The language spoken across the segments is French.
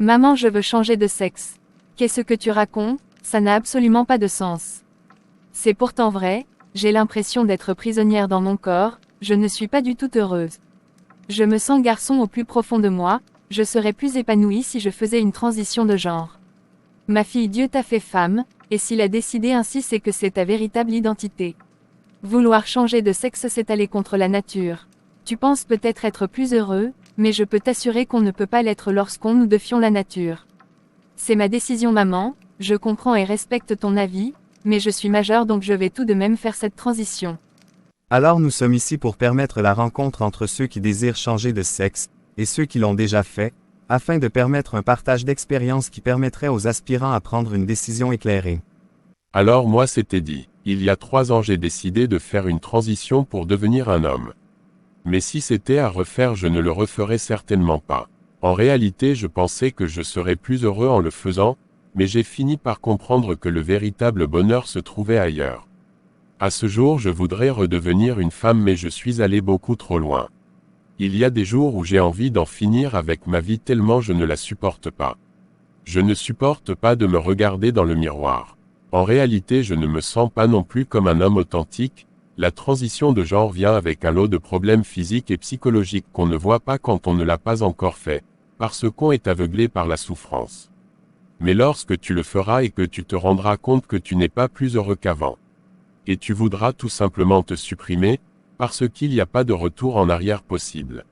Maman, je veux changer de sexe. Qu'est-ce que tu racontes? Ça n'a absolument pas de sens. C'est pourtant vrai, j'ai l'impression d'être prisonnière dans mon corps, je ne suis pas du tout heureuse. Je me sens garçon au plus profond de moi, je serais plus épanouie si je faisais une transition de genre. Ma fille, Dieu t'a fait femme, et s'il a décidé ainsi, c'est que c'est ta véritable identité. Vouloir changer de sexe, c'est aller contre la nature. Tu penses peut-être être plus heureux, mais je peux t'assurer qu'on ne peut pas l'être lorsqu'on nous défions la nature. C'est ma décision, maman, je comprends et respecte ton avis, mais je suis majeure, donc je vais tout de même faire cette transition. Alors nous sommes ici pour permettre la rencontre entre ceux qui désirent changer de sexe, et ceux qui l'ont déjà fait, afin de permettre un partage d'expériences qui permettrait aux aspirants à prendre une décision éclairée. Alors moi c'était dit, il y a 3 ans j'ai décidé de faire une transition pour devenir un homme. Mais si c'était à refaire, je ne le referais certainement pas. En réalité, je pensais que je serais plus heureux en le faisant, mais j'ai fini par comprendre que le véritable bonheur se trouvait ailleurs. À ce jour, je voudrais redevenir une femme, mais je suis allé beaucoup trop loin. Il y a des jours où j'ai envie d'en finir avec ma vie tellement je ne la supporte pas. Je ne supporte pas de me regarder dans le miroir. En réalité, je ne me sens pas non plus comme un homme authentique. La transition de genre vient avec un lot de problèmes physiques et psychologiques qu'on ne voit pas quand on ne l'a pas encore fait, parce qu'on est aveuglé par la souffrance. Mais lorsque tu le feras et que tu te rendras compte que tu n'es pas plus heureux qu'avant, et tu voudras tout simplement te supprimer, parce qu'il n'y a pas de retour en arrière possible.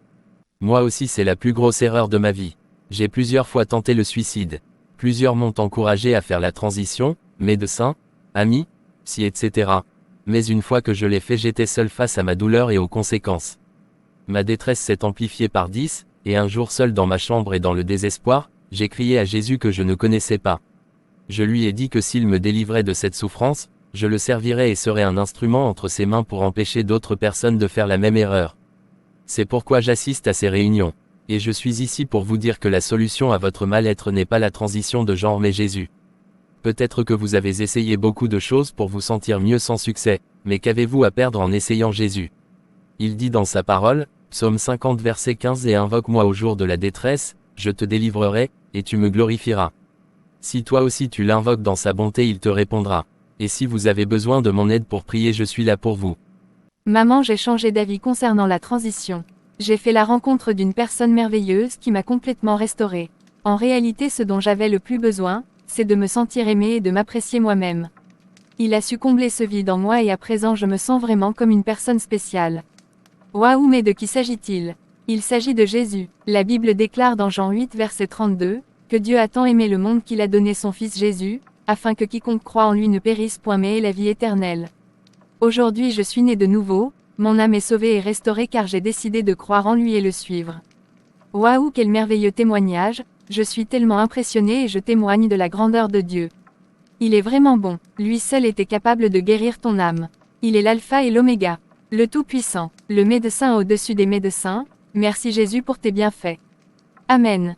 Moi aussi, c'est la plus grosse erreur de ma vie. J'ai plusieurs fois tenté le suicide. Plusieurs m'ont encouragé à faire la transition, médecins, amis, psy, etc. Mais une fois que je l'ai fait, j'étais seul face à ma douleur et aux conséquences. Ma détresse s'est amplifiée par 10, et un jour seul dans ma chambre et dans le désespoir, j'ai crié à Jésus que je ne connaissais pas. Je lui ai dit que s'il me délivrait de cette souffrance, je le servirais et serais un instrument entre ses mains pour empêcher d'autres personnes de faire la même erreur. C'est pourquoi j'assiste à ces réunions. Et je suis ici pour vous dire que la solution à votre mal-être n'est pas la transition de genre mais Jésus. Peut-être que vous avez essayé beaucoup de choses pour vous sentir mieux sans succès, mais qu'avez-vous à perdre en essayant Jésus? Il dit dans sa parole, Psaume 50 verset 15, et invoque-moi au jour de la détresse, je te délivrerai, et tu me glorifieras. Si toi aussi tu l'invoques dans sa bonté, il te répondra. Et si vous avez besoin de mon aide pour prier, je suis là pour vous. Maman, j'ai changé d'avis concernant la transition. J'ai fait la rencontre d'une personne merveilleuse qui m'a complètement restaurée. En réalité, ce dont j'avais le plus besoin, c'est de me sentir aimée et de m'apprécier moi-même. Il a su combler ce vide en moi et à présent je me sens vraiment comme une personne spéciale. Waouh, mais de qui s'agit-il? Il s'agit de Jésus. La Bible déclare dans Jean 8 verset 32, que Dieu a tant aimé le monde qu'il a donné son Fils Jésus, afin que quiconque croit en lui ne périsse point mais ait la vie éternelle. Aujourd'hui je suis né de nouveau, mon âme est sauvée et restaurée car j'ai décidé de croire en lui et le suivre. Waouh, quel merveilleux témoignage, je suis tellement impressionnée et je témoigne de la grandeur de Dieu. Il est vraiment bon, lui seul était capable de guérir ton âme. Il est l'alpha et l'oméga, le Tout-Puissant, le médecin au-dessus des médecins. Merci Jésus pour tes bienfaits. Amen.